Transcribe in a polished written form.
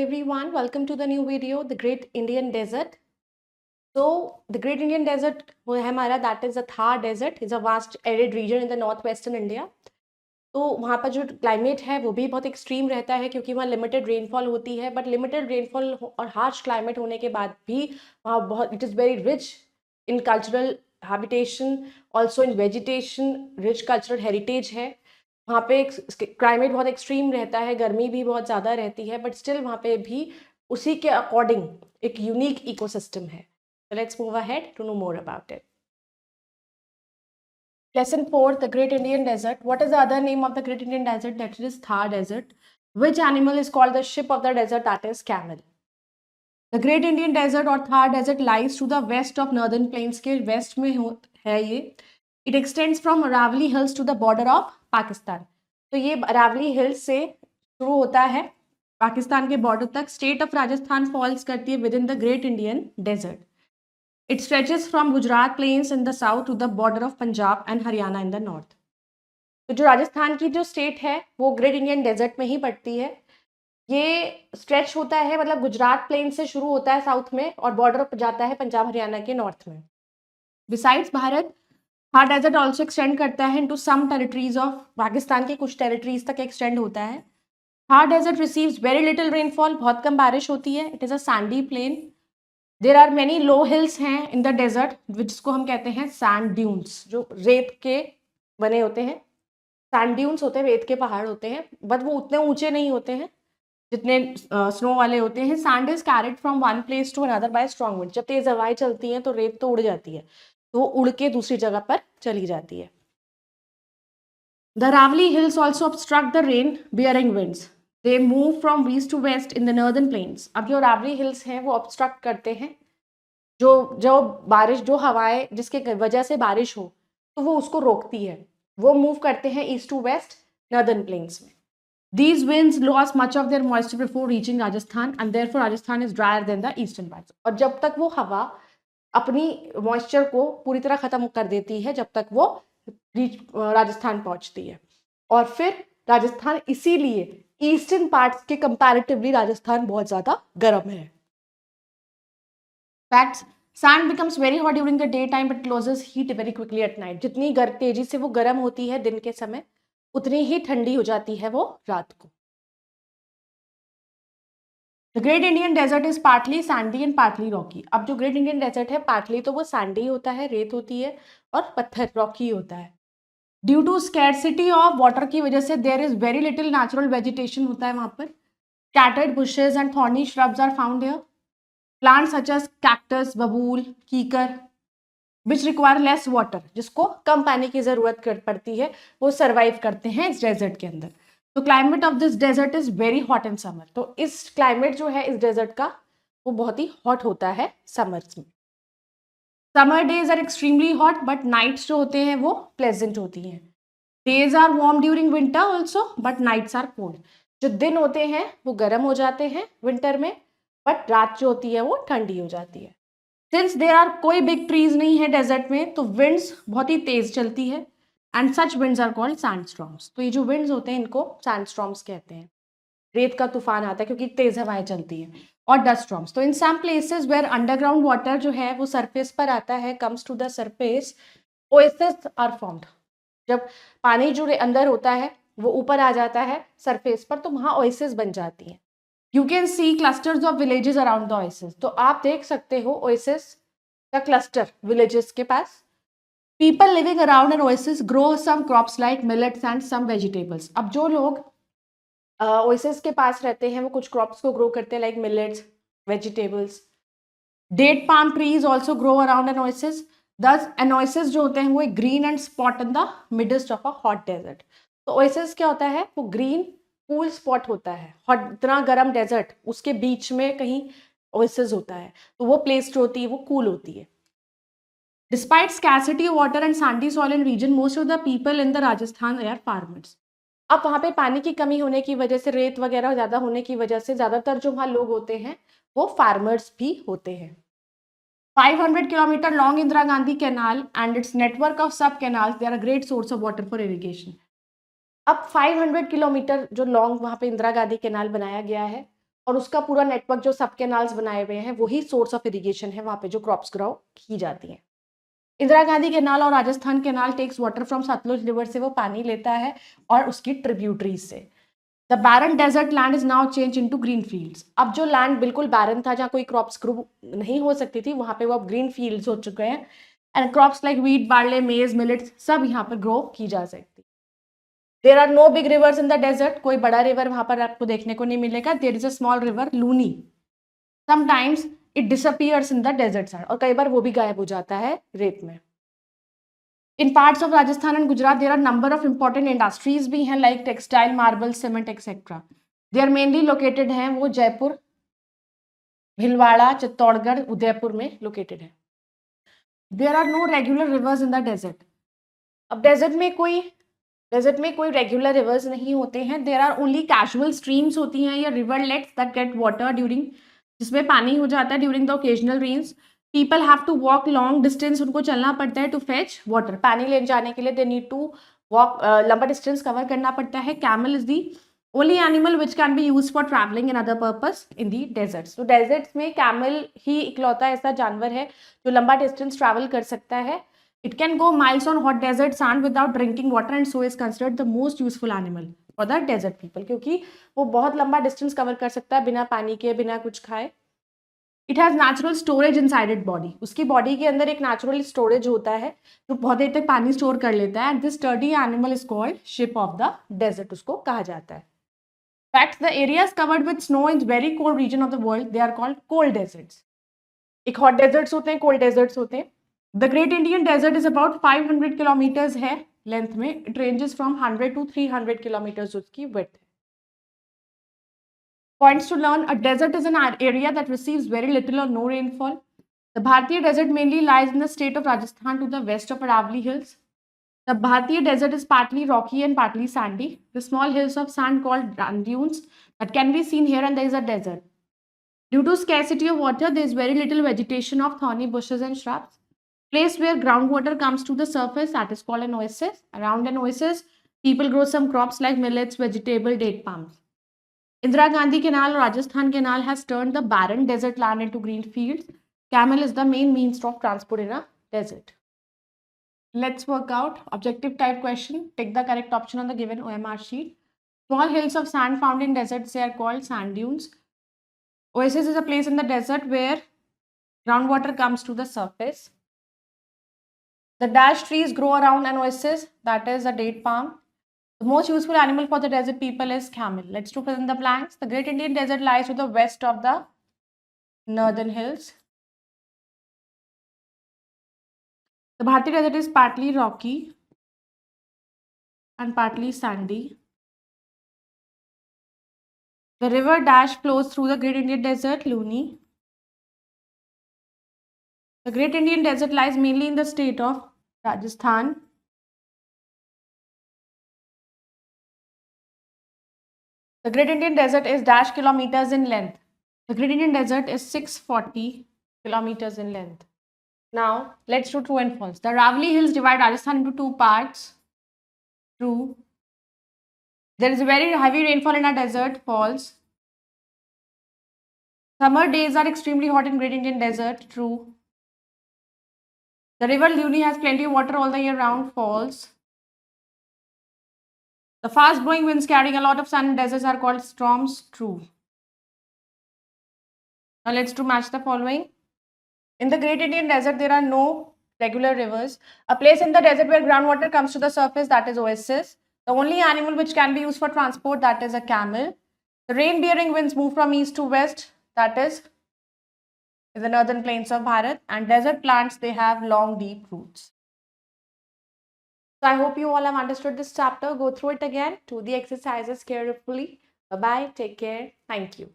everyone, welcome to the new video, The Great Indian Desert. So, the Great Indian Desert वो है हमारा, that is the Thar Desert, is a vast arid region in the northwestern India. तो वहाँ पर जो climate है वो भी बहुत एक्सट्रीम रहता है क्योंकि वहाँ लिमिटेड रेनफॉल होती है, बट लिमिटेड रेनफॉल और हार्श क्लाइमेट होने के बाद भी वहाँ बहुत it is very rich in cultural habitation, also in vegetation, rich cultural heritage है। वहाँ पे क्लाइमेट बहुत एक्सट्रीम रहता है, गर्मी भी बहुत ज़्यादा रहती है, बट स्टिल वहाँ पे भी उसी के अकॉर्डिंग एक यूनिक इकोसिस्टम है। So let's move ahead to know more about it. Lesson 4, the Great Indian Desert. What is the other name of the Great Indian Desert? That is Thar Desert. Which animal is called the ship of the desert? That is camel. The Great Indian Desert or Thar Desert lies to the west of Northern Plains के west में है ये. It extends from Aravalli Hills to the border of Pakistan. तो ये Aravalli hills से शुरू होता है पाकिस्तान के बॉर्डर तक. स्टेट ऑफ राजस्थान फॉल्स करती है within the great Indian desert. It stretches from Gujarat plains in the south to the border of Punjab and Haryana in the north. तो जो राजस्थान की जो स्टेट है वो ग्रेट इंडियन डेजर्ट में ही पड़ती है. ये स्ट्रेच होता है, मतलब गुजरात प्लेन से शुरू होता है साउथ में और बॉर्डर पर जाता है पंजाब हरियाणा के नॉर्थ में. Besides Bharat, Thar desert also extend करता है into some territories of Pakistan के कुछ टेरिटरीज तक एक्सटेंड होता है. Thar desert receives very little rainfall, बहुत कम बारिश होती है. It is a sandy plain. There are many low hills हैं इन द डेजर्ट जिसको हम कहते हैं सैंड ड्यून्स, जो रेत के बने होते हैं. सैंड ड्यून्स होते हैं, रेत के पहाड़ होते हैं, बट वो उतने ऊंचे नहीं होते हैं जितने स्नो वाले होते हैं. Sand is carried from one place to another by strong wind. जब तेज हवाएं चलती हैं तो रेत तो उड़ जाती है, तो वो उड़ के दूसरी जगह पर चली जाती है. The Aravalli hills also obstruct the rain bearing winds. They move from east to west in the northern plains. अब जो अरावली हिल्स हैं वो ऑब्स्ट्रक्ट करते हैं जो बारिश, जो हवाएं जिसके वजह से बारिश हो तो वो उसको रोकती है. वो मूव करते हैं east to west northern plains में. These winds lost much of their moisture before reaching Rajasthan and therefore Rajasthan is drier than the eastern parts. और जब तक वो हवा अपनी मॉइस्चर को पूरी तरह खत्म कर देती है, जब तक वो राजस्थान पहुंचती है. और फिर राजस्थान इसीलिए ईस्टर्न पार्ट्स के कंपैरेटिवली राजस्थान बहुत ज्यादा गर्म है. Facts: sand becomes very hot during the daytime but loses heat very quickly at night. जितनी तेजी से वो गर्म होती है दिन के समय, उतनी ही ठंडी हो जाती है वो रात को. The Great Indian Desert is partly sandy and partly rocky. अब जो ग्रेट इंडियन डेजर्ट है, पार्टली तो वो सैंडी होता है, रेत होती है, और पत्थर रॉकी होता है. Due to scarcity of water की वजह से there is very little natural vegetation होता है वहां पर. Scattered bushes and thorny shrubs are found here. Plants such as cactus, बबूल, कीकर, विच रिक्वायर लेस वाटर, जिसको कम पानी की जरूरत पड़ती है, वो सर्वाइव करते हैं इस डेजर्ट के अंदर. तो climate of this desert is very hot in summer. तो इस क्लाइमेट जो है इस डेजर्ट का वो बहुत ही हॉट होता है समर्स में. Summer days are extremely hot but nights जो होते हैं वो प्लेजेंट होती हैं. Days are warm during winter also but nights are cold. जो दिन होते हैं वो गर्म हो जाते हैं विंटर में, बट रात जो होती है वो ठंडी हो जाती है. सिंस देर आर कोई बिग ट्रीज नहीं है डेजर्ट में, तो विंड्स बहुत ही तेज चलती है and such winds are called sandstorms. तो ये जो विंड्स होते हैं इनको सैंडस्टॉर्म्स कहते हैं. रेत का तूफान आता है क्योंकि तेज हवाएं चलती हैं. और डस्ट स्टॉर्म्स. तो in some places where underground water जो है वो सरफेस पर आता है, comes to the surface, oasis are formed. जब पानी जो अंदर होता है वो ऊपर आ जाता है सरफेस पर, तो वहाँ ओएसिस बन जाती है. You can see clusters of villages around the oasis. तो आप देख सकते हो oasis का cluster villages के पास. People living around an oasis grow some crops like millets and some vegetables. अब जो लोग oasis के पास रहते हैं वो कुछ crops को grow करते हैं like millets, vegetables. Date palm trees also grow around an oasis. Thus an oasis जो होते हैं वो एक green and spot in the midst of a hot desert. तो oasis क्या होता है, वो green कूल स्पॉट होता है. हॉट, इतना गर्म डेजर्ट, उसके बीच में कहीं ओएसिस होता है, तो वो प्लेस जो होती है वो कूल होती है. Despite scarcity of water and sandy soil in region, most of the people in the Rajasthan are farmers. अब वहाँ पे पानी की कमी होने की वजह से, रेत वगैरह ज़्यादा होने की वजह से ज़्यादातर जो वहाँ लोग होते हैं वो फार्मर्स भी होते हैं. 500 kilometre long Indira Gandhi canal and its network of sub canals, they are a great source of water for irrigation. अब 500 किलोमीटर जो लॉन्ग वहाँ पे इंदिरा गांधी कैनाल बनाया गया है, और उसका पूरा नेटवर्क जो सब कैनाल्स बनाए हुए हैं वही सोर्स ऑफ इरिगेशन है, वहाँ पे जो क्रॉप्स ग्रो की जाती हैं। इंदिरा गांधी कैनाल और Rajasthan canal takes water from Sutlej river से वो पानी लेता है और उसकी ट्रिब्यूटरीज से। The barren desert land is now change into green fields. अब जो लैंड बिल्कुल बैरन था, जहाँ कोई क्रॉप्स ग्रो नहीं हो सकती थी, वहां पे वो अब ग्रीन फील्ड्स हो चुके हैं and crops like wheat, barley, maize, millets सब यहाँ पर ग्रो की जा सकती। There are no big rivers in the desert. कोई बड़ा रिवर वहां पर आपको देखने को नहीं मिलेगा। There is a small river Luni. Sometimes it disappears in the desert side, और कई बार वो भी गायब हो जाता है रेत में। In parts of Rajasthan and Gujarat there are number of important industries भी हैं, like textile, marble, cement etcetera. They are mainly located हैं वो जयपुर, भिलवाड़ा, चित्तौड़गढ़, उदयपुर में लोकेटेड है। There are no regular rivers in the desert. अब डेजर्ट में कोई रेगुलर रिवर्स नहीं होते हैं। There are only casual streams होती हैं या rivulets that get water during, जिसमें पानी हो जाता है during the occasional rains. People have to walk long distance, उनको चलना पड़ता है टू फेच वाटर। पानी ले जाने के लिए दे नीड टू वॉक, लंबा डिस्टेंस कवर करना पड़ता है। Camel is the only animal which can be use for travelling in other purpose in the deserts. तो डेजर्ट्स में कैमल ही इकलौता ऐसा जानवर है जो लंबा डिस्टेंस ट्रैवल कर सकता है। It can go miles on hot desert sand without drinking water and so is considered the most useful animal for the desert people, क्योंकि वो बहुत लंबा डिस्टेंस कवर कर सकता है बिना पानी के, बिना कुछ खाए। It has natural storage inside it body. उसकी बॉडी के अंदर एक नेचुरल स्टोरेज होता है जो बहुत देर तक पानी स्टोर कर लेता है। And this sturdy animal is called ship of the desert, उसको कहा जाता है। Fact, the areas covered with snow in very cold region of the world they are called cold deserts. एक हॉट डेजर्ट्स होते हैं, कोल्ड डेजर्ट्स होते हैं। The great Indian desert is about 500 kilometers है लेंथ में। It ranges from 100 to 300 kilometers उसकी width है। Points to learn: a desert is an area that receives very little or no rainfall. The Bharatiya desert mainly lies in the state of Rajasthan to the west of Aravalli Hills. The Bharatiya desert is partly rocky and partly sandy. The small hills of sand called sand dunes that can be seen here, and there is a desert. Due to scarcity of water, there is very little vegetation of thorny bushes and shrubs. Place where groundwater comes to the surface, that is called an oasis. Around an oasis, people grow some crops like millets, vegetable, date palms. Indira Gandhi Canal or Rajasthan Canal has turned the barren desert land into green fields. Camel is the main means of transport in a desert. Let's work out objective type question. Take the correct option on the given OMR sheet. Small hills of sand found in deserts, they are called sand dunes. Oasis is a place in the desert where groundwater comes to the surface. The dash trees grow around an oasis, that is a date palm. The most useful animal for the desert people is camel. Let's do fill in the blanks. The Great Indian Desert lies to the west of the northern hills. The Bharati Desert is partly rocky and partly sandy. The river Dash flows through the Great Indian Desert, Luni. The Great Indian Desert lies mainly in the state of Rajasthan. The Great Indian Desert is dash kilometers in length. The Great Indian Desert is 640 kilometers in length. Now, let's do true and false. The Aravalli Hills divide Rajasthan into two parts. True. There is a very heavy rainfall in our desert. False. Summer days are extremely hot in Great Indian Desert. True. The river Luni has plenty of water all the year round. False. The fast blowing winds carrying a lot of sun in deserts are called storms. True. Now let's do match the following. In the Great Indian Desert, there are no regular rivers. A place in the desert where groundwater comes to the surface, that is oasis. The only animal which can be used for transport, that is a camel. The rain-bearing winds move from east to west, that is in the northern plains of Bharat. And desert plants, they have long, deep roots. So I hope you all have understood this chapter. Go through it again. Do the exercises carefully. Bye-bye. Take care. Thank you.